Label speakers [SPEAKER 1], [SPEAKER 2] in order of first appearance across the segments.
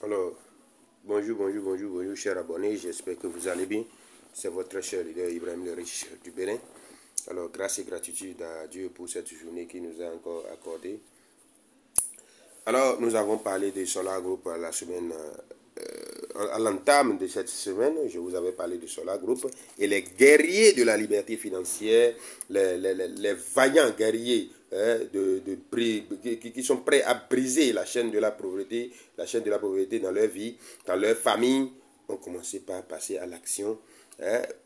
[SPEAKER 1] Alors, bonjour, chers abonnés. J'espère que vous allez bien. C'est votre cher leader Ibrahim le Riche du Bénin. Alors, grâce et gratitude à Dieu pour cette journée qu'il nous a encore accordée. Alors, nous avons parlé de Solar Group la semaine, à l'entame de cette semaine. Je vous avais parlé de Solar Group et les guerriers de la liberté financière, les vaillants guerriers qui sont prêts à briser la chaîne de la pauvreté, dans leur vie, dans leur famille, ont commencé par passer à l'action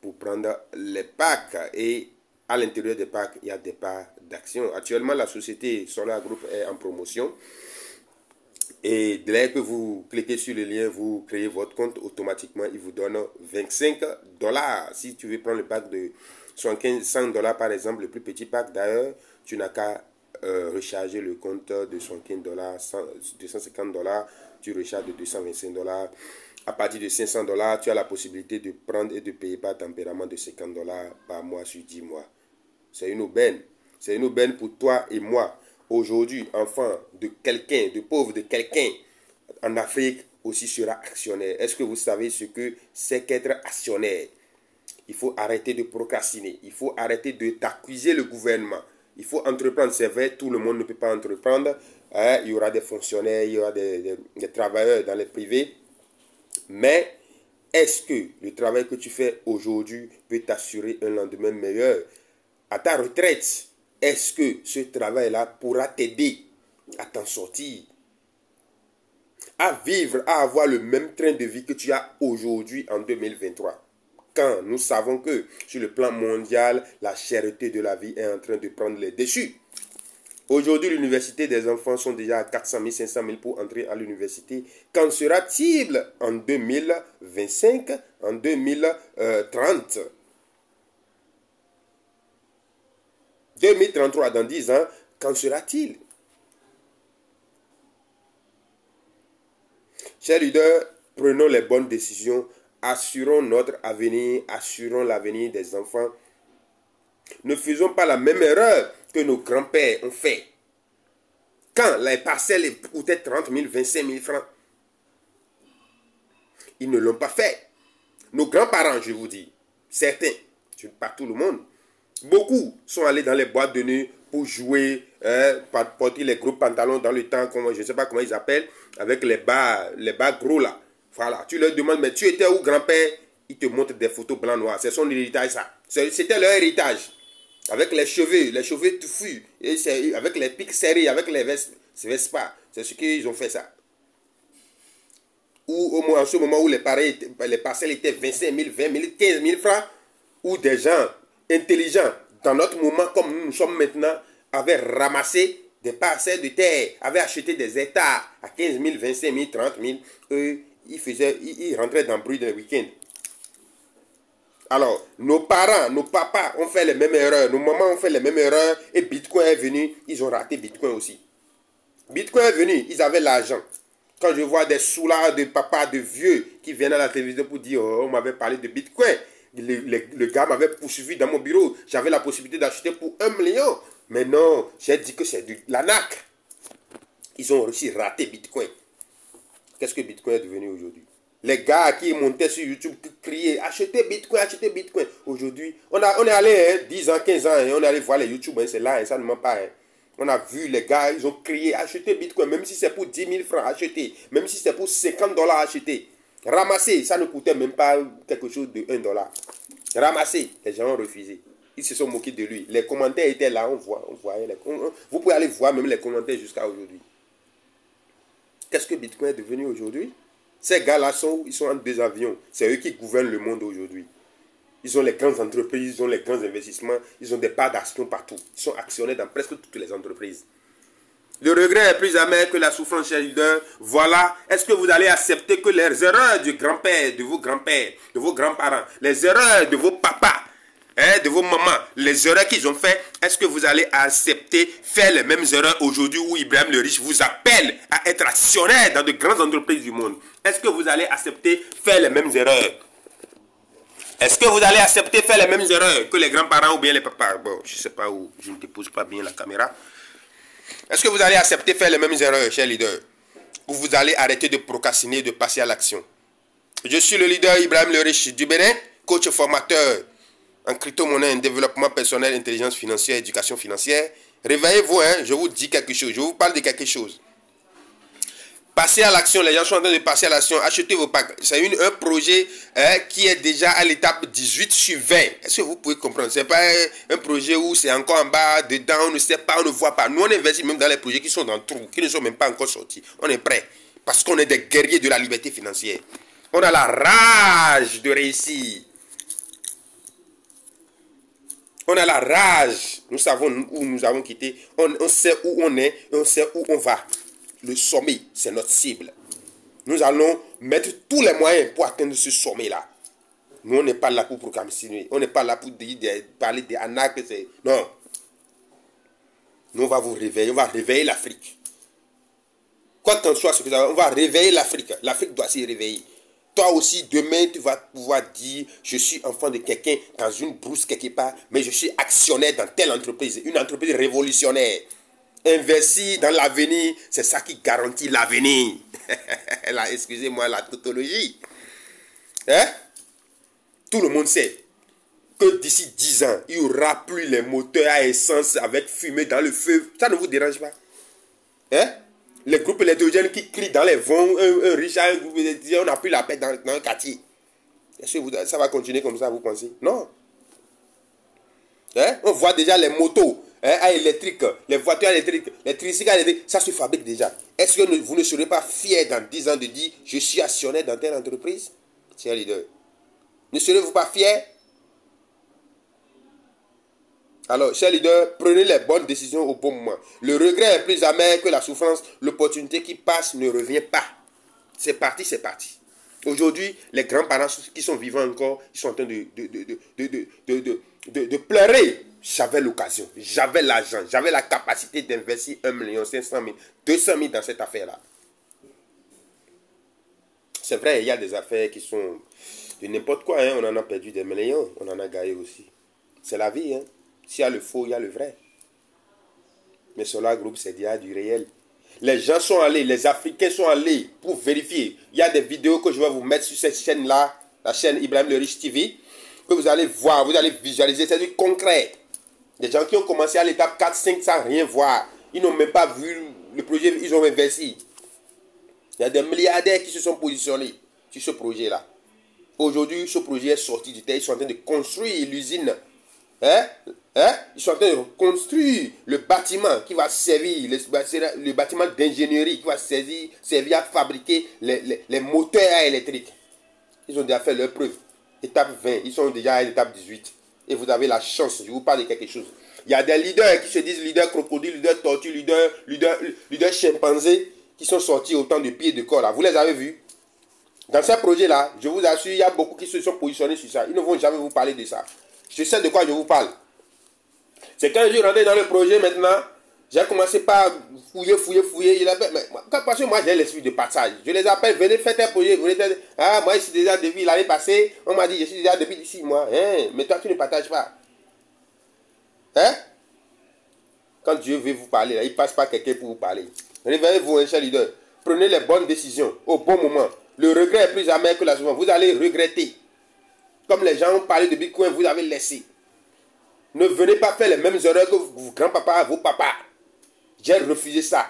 [SPEAKER 1] pour prendre les packs. Et à l'intérieur des packs, il y a des parts d'action. Actuellement, la société Solar Group est en promotion. Et dès que vous cliquez sur le lien, vous créez votre compte, automatiquement, il vous donne $25. Si tu veux prendre le pack de $100 par exemple, le plus petit pack d'ailleurs, tu n'as qu'à recharger le compte de $150, $250, tu recharges de $225. À partir de $500, tu as la possibilité de prendre et de payer par tempérament de $50 par mois sur 10 mois. C'est une aubaine. C'est une aubaine pour toi et moi. Aujourd'hui, enfant de quelqu'un, de pauvre de quelqu'un en Afrique aussi sera actionnaire. Est-ce que vous savez ce que c'est qu'être actionnaire? Il faut arrêter de procrastiner. Il faut arrêter d'accuser le gouvernement. Il faut entreprendre. C'est vrai, tout le monde ne peut pas entreprendre. Il y aura des fonctionnaires, il y aura des travailleurs dans les privés. Mais est-ce que le travail que tu fais aujourd'hui peut t'assurer un lendemain meilleur? À ta retraite, est-ce que ce travail-là pourra t'aider à t'en sortir, à vivre, à avoir le même train de vie que tu as aujourd'hui en 2023? Quand nous savons que sur le plan mondial, la cherté de la vie est en train de prendre les dessus. Aujourd'hui, l'université des enfants sont déjà à 400 000, 500 000 pour entrer à l'université. Qu'en sera-t-il en 2025, en 2030? 2033, dans 10 ans, qu'en sera-t-il? Chers leaders, prenons les bonnes décisions, assurons notre avenir, assurons l'avenir des enfants. Ne faisons pas la même erreur que nos grands-pères ont fait. Quand les parcelles coûtaient 30 000, 25 000 francs, ils ne l'ont pas fait. Nos grands-parents, je vous dis, certains, pas tout le monde, beaucoup sont allés dans les boîtes de nuit pour jouer, porter les gros pantalons dans le temps, je ne sais pas comment ils appellent, avec les bas gros là. Voilà, tu leur demandes, mais tu étais où grand-père? Ils te montrent des photos blanc-noir. C'est son héritage ça. C'était leur héritage. Avec les cheveux touffus, et avec les pics serrés, avec les vestes pas. C'est ce qu'ils ont fait ça. Ou au moins en ce moment où les parcelles étaient 25 000, 20 000, 15 000 francs, où des gens intelligents, dans notre moment comme nous sommes maintenant, avaient ramassé des parcelles de terre, avaient acheté des hectares à 15 000, 25 000, 30 000, eux, ils rentraient dans le bruit d'un week-end. Alors, nos parents, nos papas ont fait les mêmes erreurs, nos mamans ont fait les mêmes erreurs, et Bitcoin est venu, ils ont raté Bitcoin aussi. Bitcoin est venu, ils avaient l'argent. Quand je vois des soulards de papas, de vieux, qui viennent à la télévision pour dire, oh, on m'avait parlé de Bitcoin, le gars m'avait poursuivi dans mon bureau, j'avais la possibilité d'acheter pour 1 million. Mais non, j'ai dit que c'est de l'arnaque. Ils ont réussi à rater Bitcoin. Qu'est-ce que Bitcoin est devenu aujourd'hui? Les gars qui montaient sur YouTube, qui criaient, achetez Bitcoin, achetez Bitcoin. Aujourd'hui, on est allé 10 ans, 15 ans, on est allé voir les YouTube, c'est là, ça ne ment pas. On a vu les gars, ils ont crié, achetez Bitcoin, même si c'est pour 10 000 francs, achetez. Même si c'est pour $50, achetez. Ramasser, ça ne coûtait même pas quelque chose de $1. Ramasser, les gens ont refusé. Ils se sont moqués de lui. Les commentaires étaient là, on voyait. Vous pouvez aller voir même les commentaires jusqu'à aujourd'hui. Qu'est-ce que Bitcoin est devenu aujourd'hui? Ces gars-là, ils sont en 2 avions. C'est eux qui gouvernent le monde aujourd'hui. Ils ont les grandes entreprises, ils ont les grands investissements, ils ont des parts d'action partout. Ils sont actionnaires dans presque toutes les entreprises. Le regret est plus amer que la souffrance, chers leaders. Voilà. Est-ce que vous allez accepter que les erreurs du grand-père, de vos grands-pères, de vos grands-parents, les erreurs de vos papas, de vos mamans, les erreurs qu'ils ont fait, est-ce que vous allez accepter faire les mêmes erreurs aujourd'hui où Ibrahim le Riche vous appelle à être actionnaire dans de grandes entreprises du monde? Est-ce que vous allez accepter faire les mêmes erreurs? Est-ce que vous allez accepter faire les mêmes erreurs que les grands-parents ou bien les papas? Bon, je ne sais pas où, je ne dépose pas bien la caméra. Est-ce que vous allez accepter faire les mêmes erreurs, chers leaders? vous allez arrêter de procrastiner, de passer à l'action. Je suis le leader Ibrahim Le Riche du Bénin, coach formateur en crypto-monnaie, développement personnel, intelligence financière, éducation financière. Réveillez-vous, hein, je vous dis quelque chose, je vous parle de quelque chose. Passez à l'action, les gens sont en train de passer à l'action, achetez vos packs. C'est un projet qui est déjà à l'étape 18 sur 20. Est-ce que vous pouvez comprendre? Ce n'est pas un projet où c'est encore en bas, dedans, on ne sait pas, on ne voit pas. Nous, on investit même dans les projets qui sont dans le trou, qui ne sont même pas encore sortis. On est prêts, parce qu'on est des guerriers de la liberté financière. On a la rage de réussir. On a la rage. Nous savons où nous avons quitté. On sait où on est, on sait où on va. Le sommet, c'est notre cible. Nous allons mettre tous les moyens pour atteindre ce sommet-là. Nous, on n'est pas là pour procrastiner. On n'est pas là pour parler des arnaques. Non. Nous, on va vous réveiller. On va réveiller l'Afrique. Quoi qu'en soit ce que ça va, on va réveiller l'Afrique. L'Afrique doit s'y réveiller. Toi aussi, demain, tu vas pouvoir dire, je suis enfant de quelqu'un dans une brousse quelque part, mais je suis actionnaire dans telle entreprise. Une entreprise révolutionnaire. Investir dans l'avenir, c'est ça qui garantit l'avenir. Excusez-moi la tautologie. Hein? Tout le monde sait que d'ici 10 ans, il n'y aura plus les moteurs à essence avec fumée dans le feu. Ça ne vous dérange pas? Hein? Les groupes électrogènes qui crient dans les vents, un riche, on n'a plus la paix dans un quartier. Est-ce que ça va continuer comme ça, vous pensez? Non. Hein? On voit déjà les motos électriques, les voitures électriques, les tricycles électriques, ça se fabrique déjà. Est-ce que vous ne serez pas fiers dans 10 ans de dire je suis actionnaire dans telle entreprise? Cher leader. Ne serez-vous pas fiers? Alors, cher leader, prenez les bonnes décisions au bon moment. Le regret est plus amer que la souffrance. L'opportunité qui passe ne revient pas. C'est parti, c'est parti. Aujourd'hui, les grands-parents qui sont vivants encore, ils sont en train de pleurer. J'avais l'occasion, j'avais l'argent, j'avais la capacité d'investir 1 500 000, 200 000 dans cette affaire-là. C'est vrai, il y a des affaires qui sont de n'importe quoi. Hein. On en a perdu des millions, on en a gagné aussi. C'est la vie. Hein. S'il y a le faux, il y a le vrai. Mais Solar Group, c'est déjà du réel. Les gens sont allés, les Africains sont allés pour vérifier. Il y a des vidéos que je vais vous mettre sur cette chaîne-là, la chaîne Ibrahim Le Riche TV, que vous allez voir, vous allez visualiser, c'est du concret. Des gens qui ont commencé à l'étape 4, 5 sans rien voir. Ils n'ont même pas vu le projet, ils ont investi. Il y a des milliardaires qui se sont positionnés sur ce projet-là. Aujourd'hui, ce projet est sorti du terre. Ils sont en train de construire l'usine. Ils sont en train de construire le bâtiment qui va servir, le bâtiment d'ingénierie qui va servir à fabriquer les moteurs électriques. Ils ont déjà fait leur preuve. Étape 20, ils sont déjà à l'étape 18. Et vous avez la chance, je vous parle de quelque chose. Il y a des leaders qui se disent leaders crocodile, leaders tortue, leaders chimpanzé, qui sont sortis autant de pieds de corps là. Vous les avez vus? Dans ces projets-là, je vous assure, il y a beaucoup qui se sont positionnés sur ça. Ils ne vont jamais vous parler de ça. Je sais de quoi je vous parle. C'est quand je suis rentré dans le projet maintenant, j'ai commencé par fouiller. Parce que moi j'ai l'esprit de passage. Je les appelle, venez faire un projet. Moi je suis déjà depuis l'année passée. On m'a dit, je suis déjà depuis 6 mois. Mais toi tu ne partages pas. Quand Dieu veut vous parler, là, il passe par quelqu'un pour vous parler. Réveillez-vous, cher leader. Prenez les bonnes décisions au bon moment. Le regret est plus amer que la souffrance. Vous allez regretter. Comme les gens ont parlé de Bitcoin, vous avez laissé. Ne venez pas faire les mêmes erreurs que vos grands-papas, vos papas. J'ai refusé ça.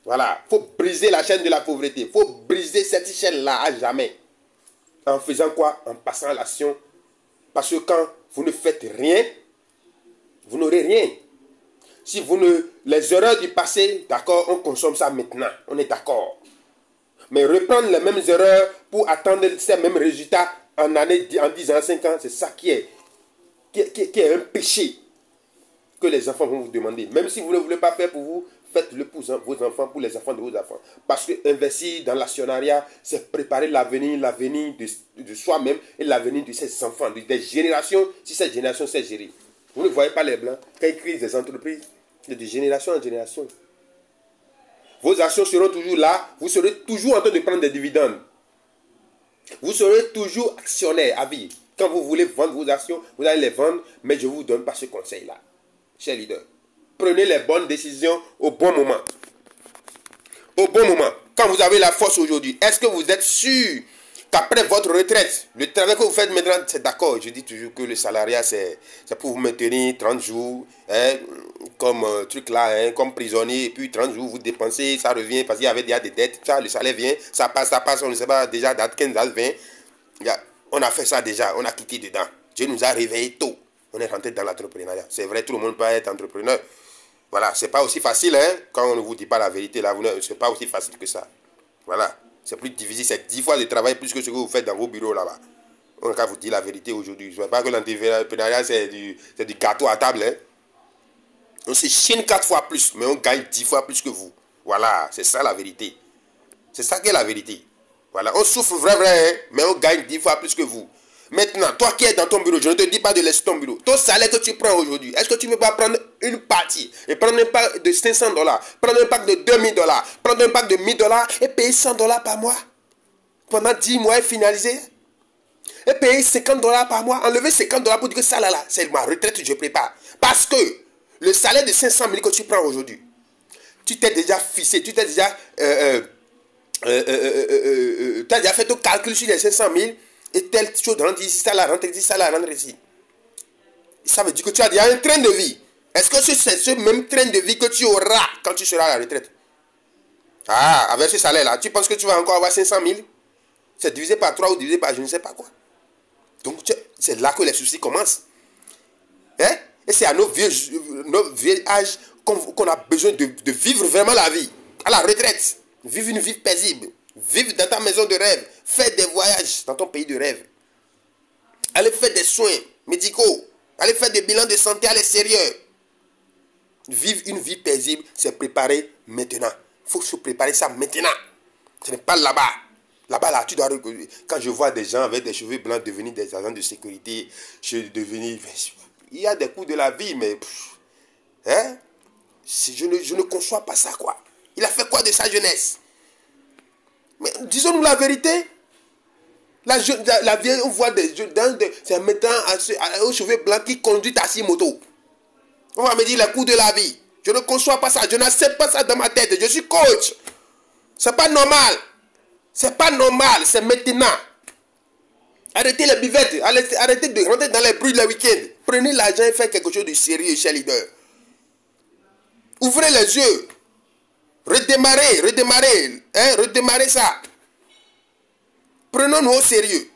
[SPEAKER 1] Voilà. Il faut briser la chaîne de la pauvreté. Il faut briser cette chaîne-là à jamais. En faisant quoi? En passant à l'action. Parce que quand vous ne faites rien, vous n'aurez rien. Si vous ne... Les erreurs du passé, d'accord, on consomme ça maintenant. On est d'accord. Mais reprendre les mêmes erreurs pour attendre ces mêmes résultats en 10 ans, 5 ans, c'est ça qui est un péché que les enfants vont vous demander. Même si vous ne voulez pas faire pour vous, faites-le pour vos enfants, pour les enfants de vos enfants. Parce que investir dans l'actionnariat, c'est préparer l'avenir de soi-même et l'avenir de ses enfants, des générations, si cette génération sait gérer. Vous ne voyez pas les blancs, quand ils créent des entreprises, c'est de génération en génération. Vos actions seront toujours là, vous serez toujours en train de prendre des dividendes. Vous serez toujours actionnaire à vie. Quand vous voulez vendre vos actions, vous allez les vendre, mais je ne vous donne pas ce conseil-là. Cher leader, prenez les bonnes décisions au bon moment. au bon moment, quand vous avez la force aujourd'hui, est-ce que vous êtes sûr qu'après votre retraite, le travail que vous faites maintenant, c'est d'accord. Je dis toujours que le salariat, c'est pour vous maintenir 30 jours, hein, comme truc là, hein, comme prisonnier, et puis 30 jours, vous dépensez, ça revient, parce qu'il y avait déjà des dettes, ça, le salaire vient, ça passe, on ne sait pas, déjà, date 15, date 20. On a fait ça déjà, on a quitté dedans. Dieu nous a réveillés tôt. On est rentré dans l'entrepreneuriat. C'est vrai, tout le monde peut être entrepreneur. Voilà, c'est pas aussi facile, hein, quand on ne vous dit pas la vérité, là, c'est pas aussi facile que ça. Voilà. C'est plus difficile, c'est 10 fois de travail plus que ce que vous faites dans vos bureaux là-bas. On va vous dire la vérité aujourd'hui. Je ne sais pas que l'entrepreneuriat, c'est du gâteau à table. Hein. On se chine 4 fois plus, mais on gagne 10 fois plus que vous. Voilà, c'est ça la vérité. C'est ça qui est la vérité. Voilà, on souffre vrai, hein, mais on gagne 10 fois plus que vous. Maintenant, toi qui es dans ton bureau, je ne te dis pas de laisser ton bureau. Ton salaire que tu prends aujourd'hui, est-ce que tu ne peux pas prendre une partie et prendre un pack de $500, prendre un pack de $2000, prendre un pack de $1000 et payer $100 par mois pendant 10 mois et finaliser et payer $50 par mois, enlever $50 pour dire que ça là, c'est ma retraite que je prépare. Parce que le salaire de 500 000 que tu prends aujourd'hui, tu t'es déjà fixé, tu t'es déjà tu as déjà fait ton calcul sur les 500 000 et telle chose rentre ici, ça là rentre ici, ça là rentre ici. Ça veut dire que tu as déjà un train de vie. Est-ce que c'est ce même train de vie que tu auras quand tu seras à la retraite? Ah, avec ce salaire-là, tu penses que tu vas encore avoir 500 000? C'est divisé par 3 ou divisé par je ne sais pas quoi. Donc, c'est là que les soucis commencent. Hein? Et c'est à nos vieux âges qu'on a besoin de vivre vraiment la vie. À la retraite. Vivre une vie paisible. Vivre dans ta maison de rêve. Faire des voyages dans ton pays de rêve. Aller faire des soins médicaux. Aller faire des bilans de santé à l'extérieur. Vivre une vie paisible, c'est préparer maintenant. Il faut se préparer ça maintenant. Ce n'est pas là-bas. Là-bas, là, tu dois... Quand je vois des gens avec des cheveux blancs devenir des agents de sécurité, il y a des coups de la vie, mais... Hein? Je ne conçois pas ça, quoi. Il a fait quoi de sa jeunesse? Mais disons-nous la vérité. La vieille, on voit des jeunes, c'est un mettant aux cheveux blancs qui conduit à 6 motos. On va me dire les coups de la vie. Je ne conçois pas ça. Je n'accepte pas ça dans ma tête. Je suis coach. C'est pas normal. C'est pas normal. C'est maintenant. Arrêtez les buvettes. Arrêtez de rentrer dans les bruits le week-end. Prenez l'argent et faites quelque chose de sérieux, cher leader. Ouvrez les yeux. Redémarrez. Hein? Redémarrez ça. Prenons-nous au sérieux.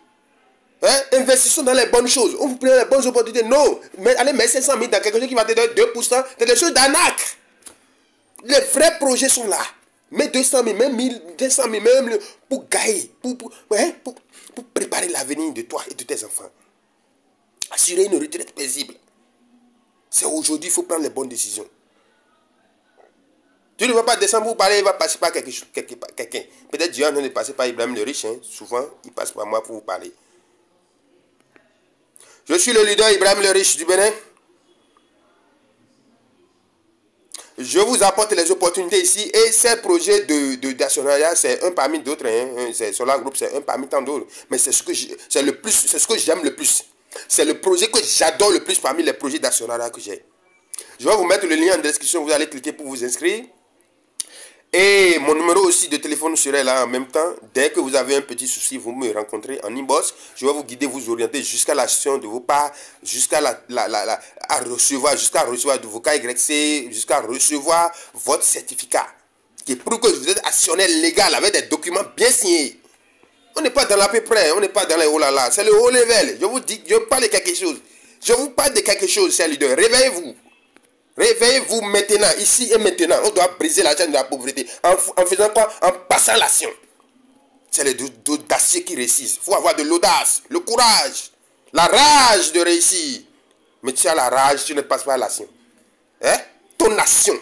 [SPEAKER 1] Hein? Investissons dans les bonnes choses. On vous prend les bonnes opportunités. Non. Mais allez mettre 500 000 dans quelque chose qui va te donner 2%. C'est des choses d'arnaque. Les vrais projets sont là. Mets 200 000, même 200 000, même pour gagner. Pour préparer l'avenir de toi et de tes enfants. Assurer une retraite paisible. C'est aujourd'hui, il faut prendre les bonnes décisions. Tu ne vas pas descendre pour parler, il va passer par quelqu'un. Peut-être Dieu est en train de passer par Ibrahim le riche. Hein. Souvent, il passe par moi pour vous parler. Je suis le leader Ibrahim le riche du Bénin. Je vous apporte les opportunités ici. Et ces projets d'actionnariat, c'est un parmi d'autres. Hein. Solar Group, c'est un parmi tant d'autres. Mais c'est ce que j'aime le plus. C'est le projet que j'adore le plus parmi les projets d'actionnariat que j'ai. Je vais vous mettre le lien en description. Vous allez cliquer pour vous inscrire. Et mon numéro aussi de téléphone serait là en même temps. Dès que vous avez un petit souci, vous me rencontrez en inbox. Je vais vous guider, vous orienter jusqu'à l'action de vos parts, jusqu'à recevoir de vos KYC, jusqu'à recevoir votre certificat. Qui prouve que vous êtes actionnaire légal avec des documents bien signés. On n'est pas dans l'à peu près, on n'est pas dans les oh là là. C'est le haut level. Je vous dis, je parle de quelque chose. Je vous parle de quelque chose, chers leaders. Réveillez-vous. Réveillez-vous maintenant, ici et maintenant. On doit briser la chaîne de la pauvreté. En faisant quoi? En passant l'action. C'est l'audacieux qui réussissent. Il faut avoir de l'audace, le courage, la rage de réussir. Mais tu as la rage, tu ne passes pas à l'action. Hein? Ton action.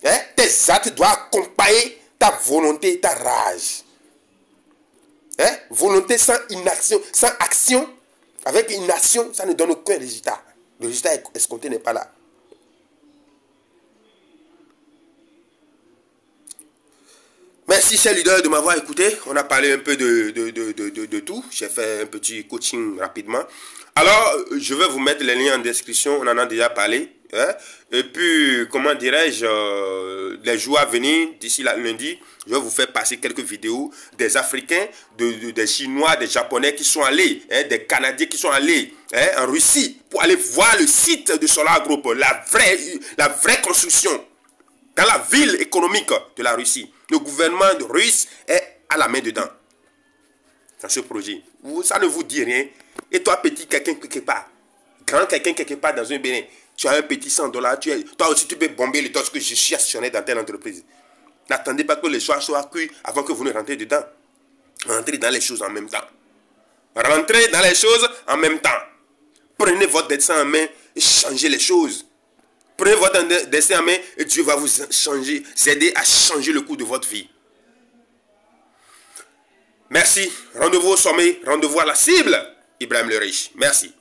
[SPEAKER 1] Hein? Tes actes doivent accompagner ta volonté et ta rage. Hein? Volonté sans inaction, sans action. Avec une action, ça ne donne aucun résultat. Le résultat escompté n'est pas là. Merci, chers leaders, de m'avoir écouté. On a parlé un peu de tout. J'ai fait un petit coaching rapidement. Alors, je vais vous mettre les liens en description. On en a déjà parlé. Hein? Et puis, comment dirais-je, les jours à venir, d'ici lundi, je vais vous faire passer quelques vidéos des Africains, des Chinois, des Japonais qui sont allés, hein, des Canadiens qui sont allés, hein, en Russie pour aller voir le site de Solar Group, la vraie construction dans la ville économique de la Russie. Le gouvernement russe est à la main dedans, dans ce projet. Ça ne vous dit rien. Et toi, petit quelqu'un quelque part, grand quelqu'un quelque part dans un Bénin, tu as un petit $100, toi aussi tu peux bomber le torse que je suis actionnaire dans telle entreprise. N'attendez pas que les choses soient cuites avant que vous ne rentrez dedans. Rentrez dans les choses en même temps. Rentrez dans les choses en même temps. Prenez votre destin en main et changez les choses. Prenez votre destin en main et Dieu va vous aider à changer le cours de votre vie. Merci. Rendez-vous au sommet. Rendez-vous à la cible. Ibrahim le Riche. Merci.